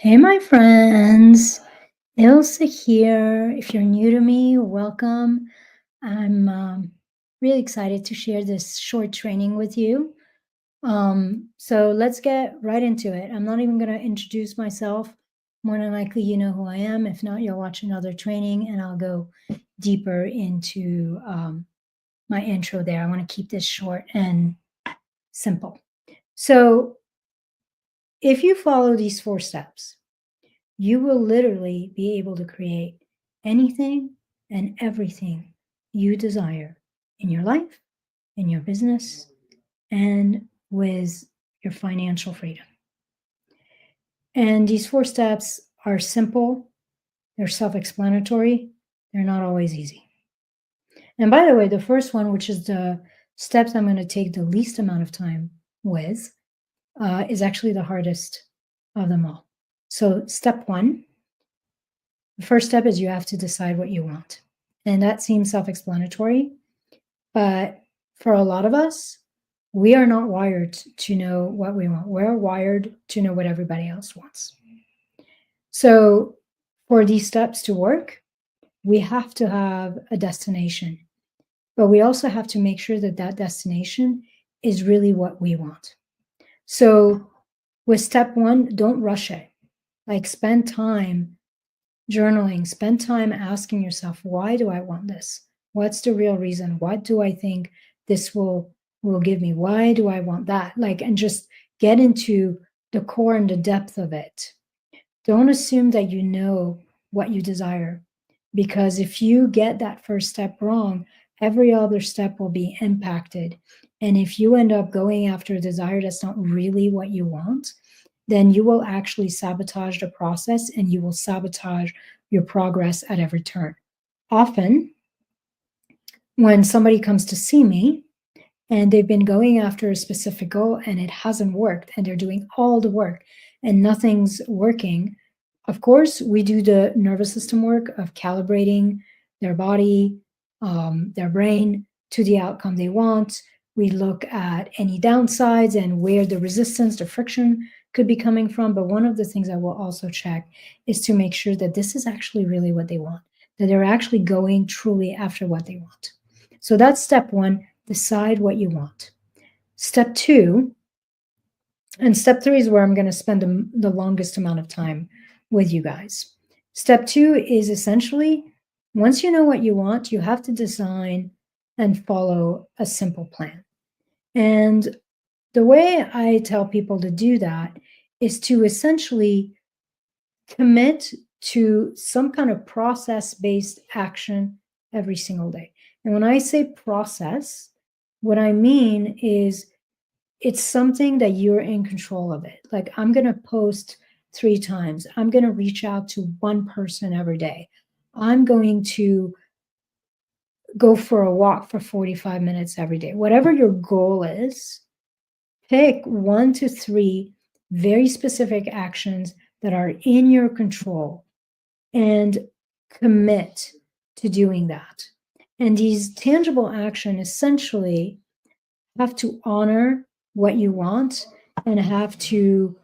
Hey, my friends. Ilse here. If you're new to me, welcome. I'm really excited to share this short training with you. So let's get right into it. I'm not even going to introduce myself. More than likely, you know who I am. If not, you'll watch another training and I'll go deeper into my intro there. I want to keep this short and simple. So if you follow these 4 steps, you will literally be able to create anything and everything you desire in your life, in your business, and with your financial freedom. And these 4 steps are simple, they're self explanatory, they're not always easy. And by the way, the first one, which is the steps I'm going to take the least amount of time with, is actually the hardest of them all. So, step one, the first step is you have to decide what you want. And that seems self explanatory, but for a lot of us, we are not wired to know what we want. We're wired to know what everybody else wants. So, for these steps to work, we have to have a destination, but we also have to make sure that that destination is really what we want. So, with step one, don't rush it. Like, spend time journaling, spend time asking yourself, why do I want this? What's the real reason? What do I think this will give me? Why do I want that? Like, and just get into the core and the depth of it. Don't assume that you know what you desire, because if you get that first step wrong, every other step will be impacted. And if you end up going after a desire that's not really what you want, then you will actually sabotage the process and you will sabotage your progress at every turn. Often, when somebody comes to see me and they've been going after a specific goal and it hasn't worked and they're doing all the work and nothing's working, of course, we do the nervous system work of calibrating their body, their brain to the outcome they want. We look at any downsides and where the resistance, the friction could be coming from. But one of the things I will also check is to make sure that this is actually really what they want, that they're actually going truly after what they want. So that's step one, decide what you want. Step two, and step three is where I'm going to spend the longest amount of time with you guys. Step two is essentially, once you know what you want, you have to design and follow a simple plan. And the way I tell people to do that is to essentially commit to some kind of process-based action every single day. And when I say process, what I mean is it's something that you're in control of it. Like, I'm going to post 3 times. I'm going to reach out to one person every day. I'm going to go for a walk for 45 minutes every day. Whatever your goal is, pick 1 to 3 very specific actions that are in your control and commit to doing that. And these tangible actions essentially have to honor what you want and have to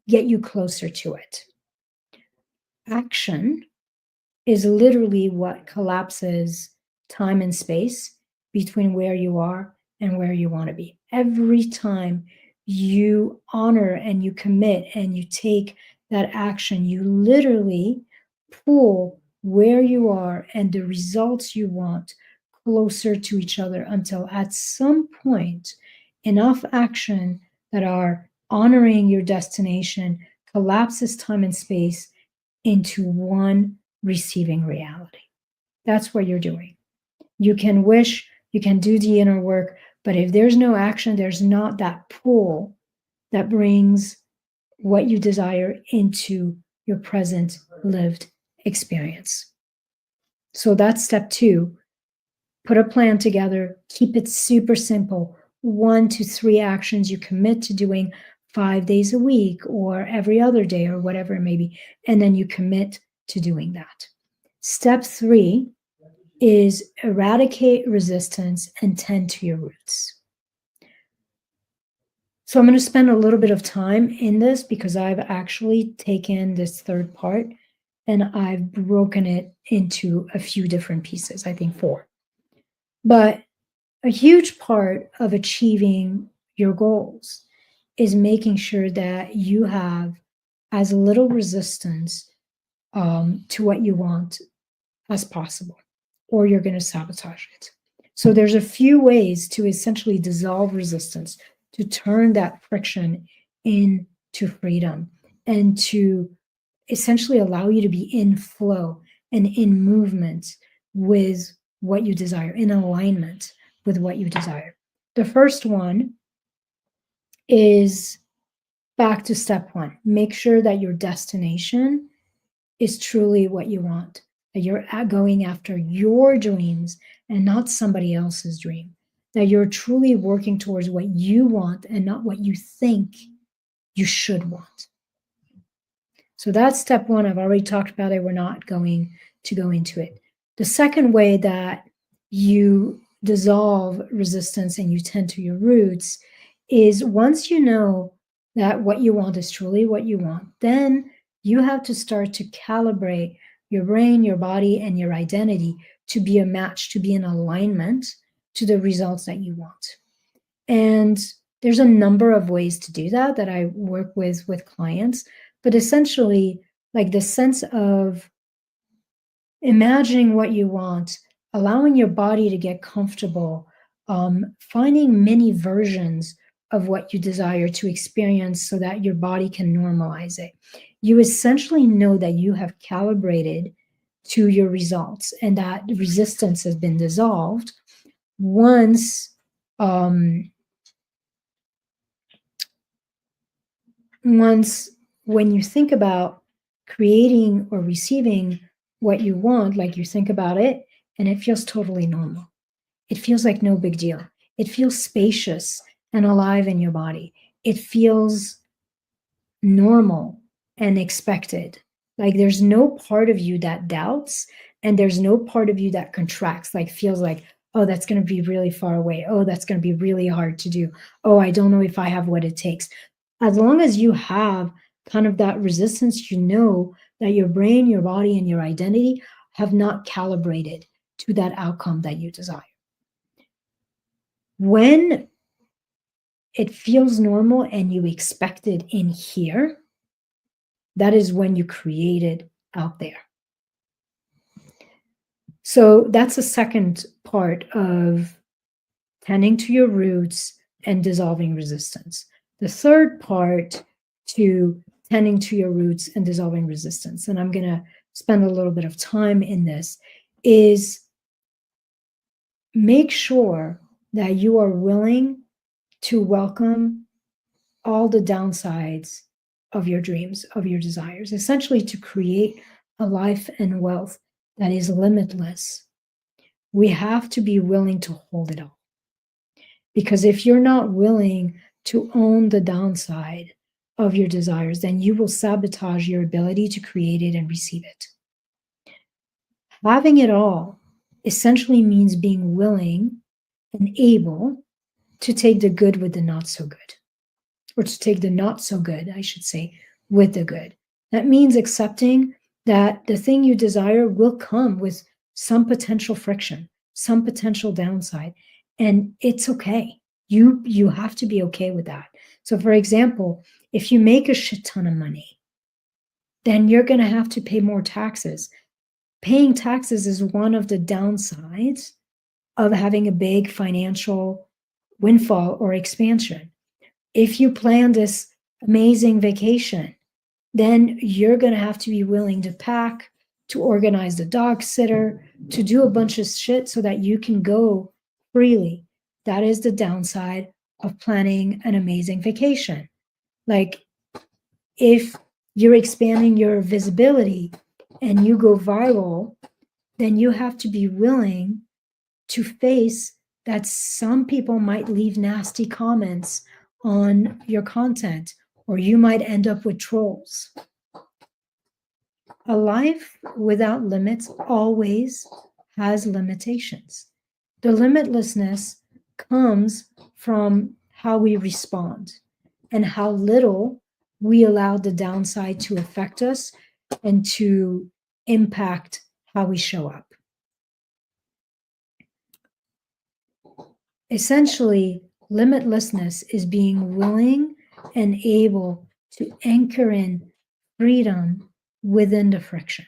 get you closer to it. Action is literally what collapses time and space between where you are and where you want to be. Every time you honor and you commit and you take that action, you literally pull where you are and the results you want closer to each other until at some point enough action that are honoring your destination collapses time and space into one receiving reality. That's what you're doing. You can wish, you can do the inner work, but if there's no action, there's not that pull that brings what you desire into your present lived experience. So that's step two. Put a plan together, keep it super simple. 1 to 3 actions you commit to doing 5 days a week or every other day or whatever it may be, and then you commit to doing that. Step 3 is eradicate resistance and tend to your roots. So I'm going to spend a little bit of time in this because I've actually taken this third part and I've broken it into a few different pieces, I think 4. But a huge part of achieving your goals is making sure that you have as little resistance to what you want as possible, or you're going to sabotage it. So there's a few ways to essentially dissolve resistance, to turn that friction into freedom, and to essentially allow you to be in flow and in movement with what you desire, in alignment with what you desire. The first one is back to step 1. Make sure that your destination is truly what you want, that you're going after your dreams and not somebody else's dream, that you're truly working towards what you want and not what you think you should want. So that's step 1. I've already talked about it. We're not going to go into it. The second way that you dissolve resistance and you tend to your roots is once you know that what you want is truly what you want, then you have to start to calibrate your brain, your body, and your identity to be a match, to be in alignment to the results that you want. And there's a number of ways to do that I work with clients, but essentially, like the sense of imagining what you want, allowing your body to get comfortable, finding many versions of what you desire to experience so that your body can normalize it. You essentially know that you have calibrated to your results and that resistance has been dissolved once when you think about creating or receiving what you want, like you think about it and it feels totally normal. It feels like no big deal. It feels spacious and alive in your body. It feels normal and expected. Like there's no part of you that doubts and there's no part of you that contracts, like feels like, oh, that's going to be really far away. Oh, that's going to be really hard to do. Oh, I don't know if I have what it takes. As long as you have kind of that resistance, you know that your brain, your body, and your identity have not calibrated to that outcome that you desire. When it feels normal and you expect it in here, that is when you create it out there. So that's the second part of tending to your roots and dissolving resistance. The third part to tending to your roots and dissolving resistance, and I'm going to spend a little bit of time in this, is make sure that you are willing to welcome all the downsides of your dreams, of your desires, essentially to create a life and wealth that is limitless. We have to be willing to hold it all. Because if you're not willing to own the downside of your desires, then you will sabotage your ability to create it and receive it. Having it all essentially means being willing and able to take the good with the not so good, or to take the not so good, I should say, with the good. That means accepting that the thing you desire will come with some potential friction, some potential downside, and it's okay. You have to be okay with that. So for example, if you make a shit ton of money, then you're going to have to pay more taxes. Paying taxes is one of the downsides of having a big financial windfall or expansion. If you plan this amazing vacation, then you're going to have to be willing to pack, to organize the dog sitter, to do a bunch of shit so that you can go freely. That is the downside of planning an amazing vacation. Like if you're expanding your visibility and you go viral, then you have to be willing to face that some people might leave nasty comments on your content, or you might end up with trolls. A life without limits always has limitations. The limitlessness comes from how we respond. and how little we allow the downside to affect us and to impact how we show up. Essentially, limitlessness is being willing and able to anchor in freedom within the friction,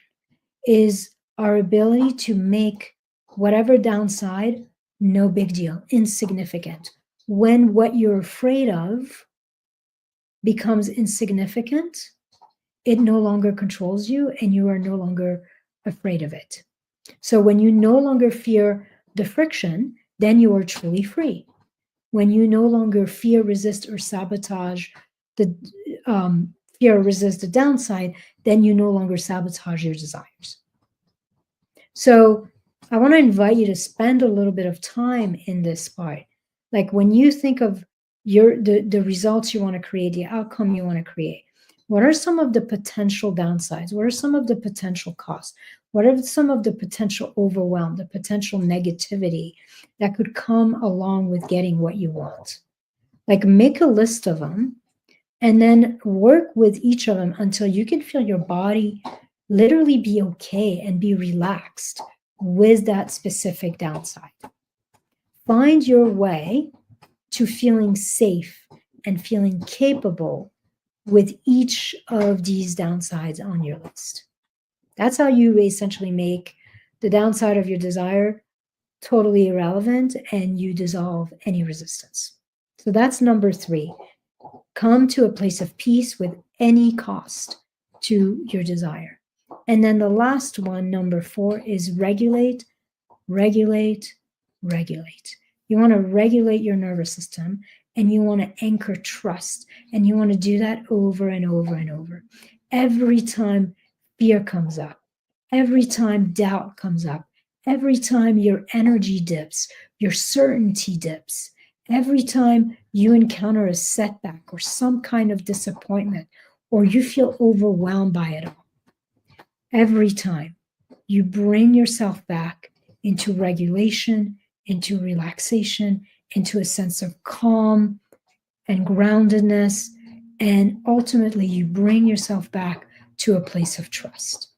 is our ability to make whatever downside no big deal, insignificant. When what you're afraid of becomes insignificant, it no longer controls you and you are no longer afraid of it. So when you no longer fear the friction, then you are truly free. When you no longer fear, resist, or sabotage the fear or resist the downside, then you no longer sabotage your desires. So I want to invite you to spend a little bit of time in this part. Like when you think of the results you want to create, the outcome you want to create, what are some of the potential downsides? What are some of the potential costs? What are some of the potential overwhelm, the potential negativity that could come along with getting what you want? Like make a list of them and then work with each of them until you can feel your body literally be okay and be relaxed with that specific downside. Find your way to feeling safe and feeling capable with each of these downsides on your list. That's how you essentially make the downside of your desire totally irrelevant and you dissolve any resistance. So that's number 3. Come to a place of peace with any cost to your desire. And then the last one, number 4, is regulate, regulate, regulate. You want to regulate your nervous system and you want to anchor trust. And you want to do that over and over and over. Every time fear comes up, every time doubt comes up, every time your energy dips, your certainty dips, every time you encounter a setback or some kind of disappointment, or you feel overwhelmed by it all, every time you bring yourself back into regulation, into relaxation, into a sense of calm and groundedness, and ultimately you bring yourself back to a place of trust.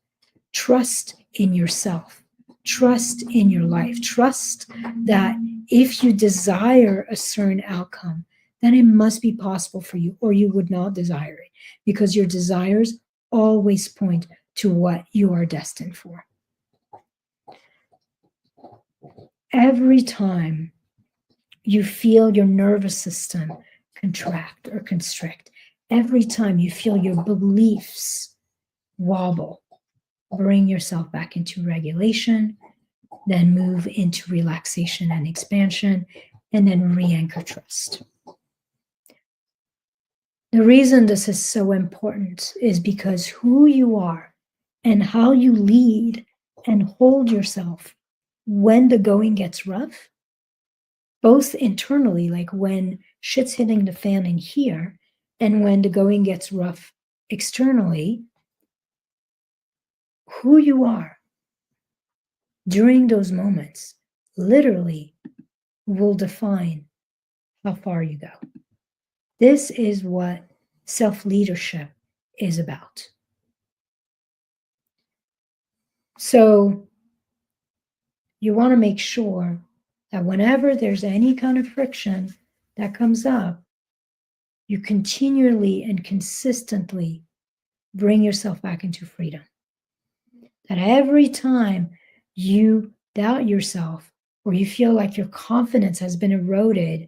Trust in yourself, trust in your life, trust that if you desire a certain outcome, then it must be possible for you, or you would not desire it, because your desires always point to what you are destined for. Every time you feel your nervous system contract or constrict, every time you feel your beliefs wobble, bring yourself back into regulation, then move into relaxation and expansion, and then re-anchor trust. The reason this is so important is because who you are and how you lead and hold yourself when the going gets rough, both internally, like when shit's hitting the fan in here, and when the going gets rough externally, who you are during those moments literally will define how far you go. This is what self-leadership is about. So you want to make sure that whenever there's any kind of friction that comes up, you continually and consistently bring yourself back into freedom. That every time you doubt yourself, or you feel like your confidence has been eroded,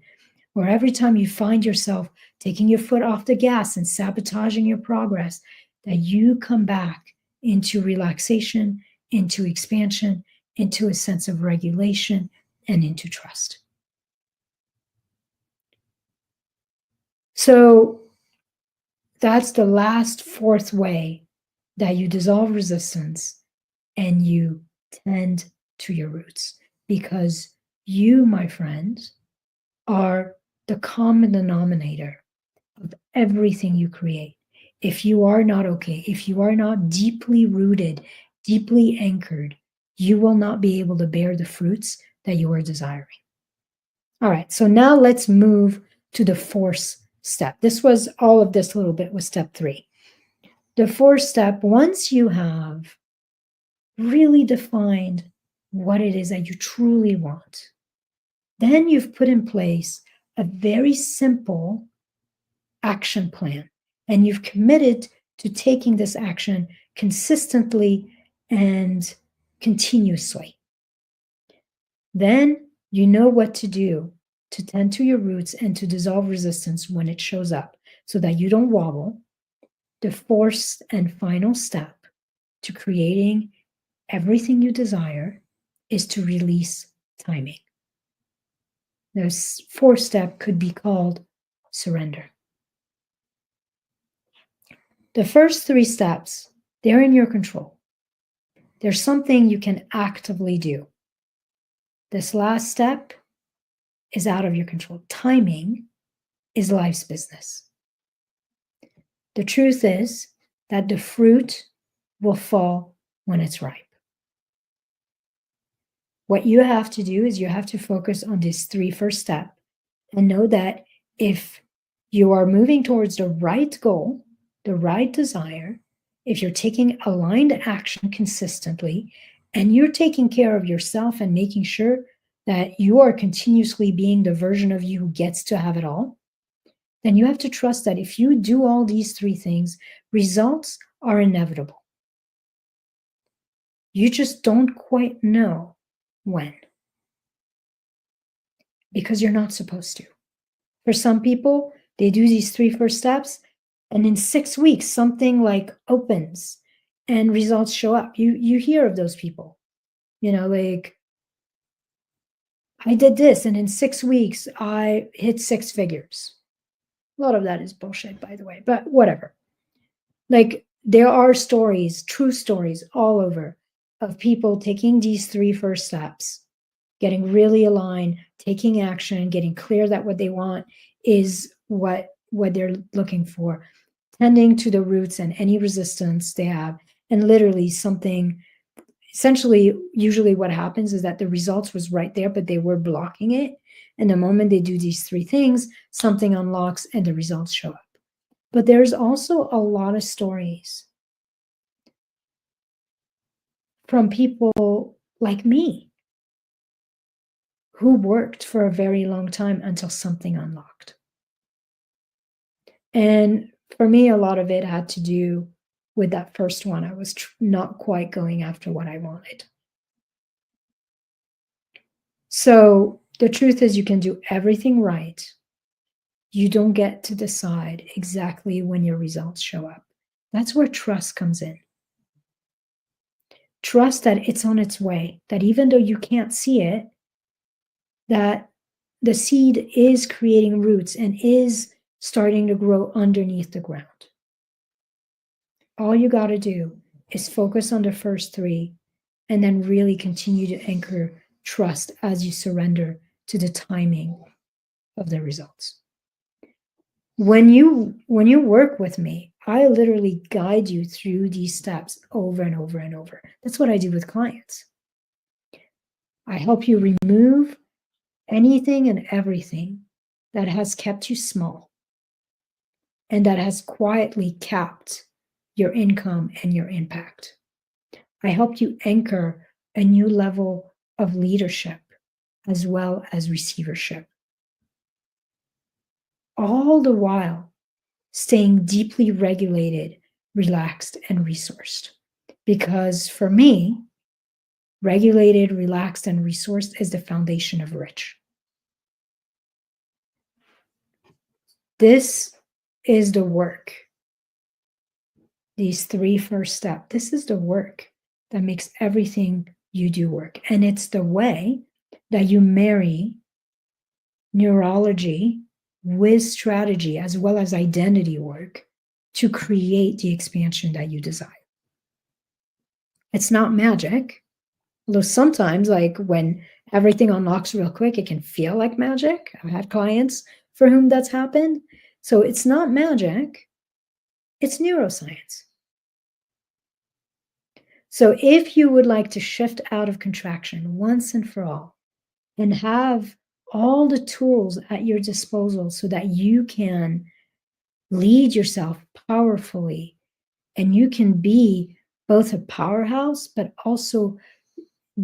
or every time you find yourself taking your foot off the gas and sabotaging your progress, that you come back into relaxation, into expansion, into a sense of regulation, and into trust. So that's the last 4th way that you dissolve resistance and you tend to your roots, because you, my friends, are the common denominator of everything you create. If you are not okay, if you are not deeply rooted, deeply anchored, you will not be able to bear the fruits that you are desiring. All right, so now let's move to the force step. This was all of this little bit was step 3. The fourth step, once you have really defined what it is that you truly want, then you've put in place a very simple action plan, and you've committed to taking this action consistently and continuously. Then you know what to do to tend to your roots and to dissolve resistance when it shows up so that you don't wobble. The fourth and final step to creating everything you desire is to release timing. This fourth step could be called surrender. The first 3 steps, they're in your control. There's something you can actively do. This last step is out of your control. Timing is life's business. The truth is that the fruit will fall when it's ripe. What you have to do is you have to focus on these 3 first steps and know that if you are moving towards the right goal, the right desire, if you're taking aligned action consistently, and you're taking care of yourself and making sure that you are continuously being the version of you who gets to have it all, then you have to trust that if you do all these 3 things, results are inevitable. You just don't quite know when, because you're not supposed to. For some people, they do these 3 first steps, and in 6 weeks, something like opens and results show up. You hear of those people, like, I did this, and in 6 weeks, I hit 6 figures. A lot of that is bullshit, by the way, but whatever. Like, there are stories, true stories all over of people taking these 3 first steps, getting really aligned, taking action, getting clear that what they want is what they're looking for, tending to the roots and any resistance they have, and literally something, essentially, usually what happens is that the results was right there, but they were blocking it. And the moment they do these 3 things, something unlocks and the results show up. But there's also a lot of stories from people like me who worked for a very long time until something unlocked. And for me, a lot of it had to do with that first one. I was not quite going after what I wanted. So the truth is, you can do everything right. You don't get to decide exactly when your results show up. That's where trust comes in. Trust that it's on its way, that even though you can't see it, that the seed is creating roots and is starting to grow underneath the ground. All you got to do is focus on the first 3 and then really continue to anchor trust as you surrender to the timing of the results. When you work with me, I literally guide you through these steps over and over and over. That's what I do with clients. I help you remove anything and everything that has kept you small and that has quietly capped your income and your impact. I help you anchor a new level of leadership as well as receivership, all the while staying deeply regulated, relaxed, and resourced. Because for me, regulated, relaxed, and resourced is the foundation of rich. This is the work. These 3 first steps, this is the work that makes everything you do work. And it's the way that you marry neurology with strategy as well as identity work to create the expansion that you desire. It's not magic, although sometimes, like when everything unlocks real quick, it can feel like magic. I've had clients for whom that's happened. So it's not magic, it's neuroscience. So if you would like to shift out of contraction once and for all and have all the tools at your disposal so that you can lead yourself powerfully, and you can be both a powerhouse, but also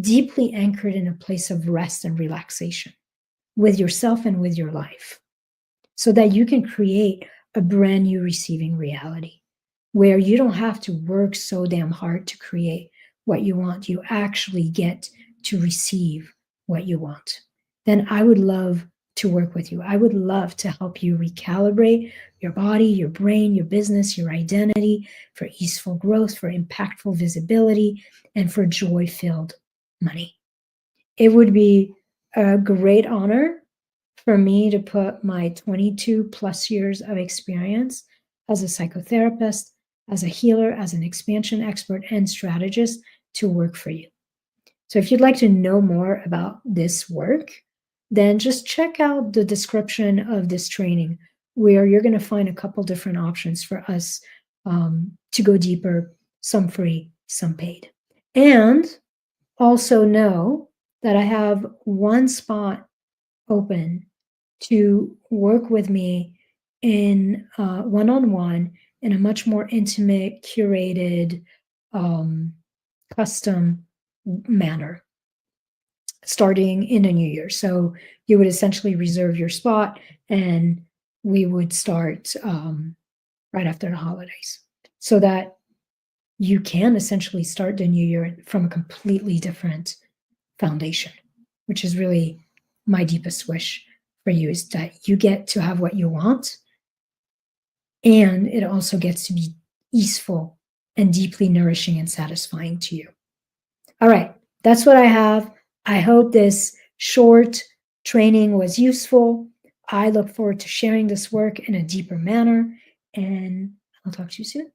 deeply anchored in a place of rest and relaxation with yourself and with your life, so that you can create a brand new receiving reality where you don't have to work so damn hard to create what you want. You actually get to receive what you want. Then I would love to work with you. I would love to help you recalibrate your body, your brain, your business, your identity for easeful growth, for impactful visibility, and for joy filled money. It would be a great honor for me to put my 22 plus years of experience as a psychotherapist, as a healer, as an expansion expert, and strategist to work for you. So if you'd like to know more about this work, then just check out the description of this training, where you're going to find a couple different options for us to go deeper, some free, some paid. And also know that I have one spot open to work with me in one-on-one in a much more intimate, curated, custom manner starting in the new year. So you would essentially reserve your spot, and we would start right after the holidays, so that you can essentially start the new year from a completely different foundation, which is really my deepest wish for you, is that you get to have what you want, and it also gets to be easeful and deeply nourishing and satisfying to you. All right, that's what I have. I hope this short training was useful. I look forward to sharing this work in a deeper manner, and I'll talk to you soon.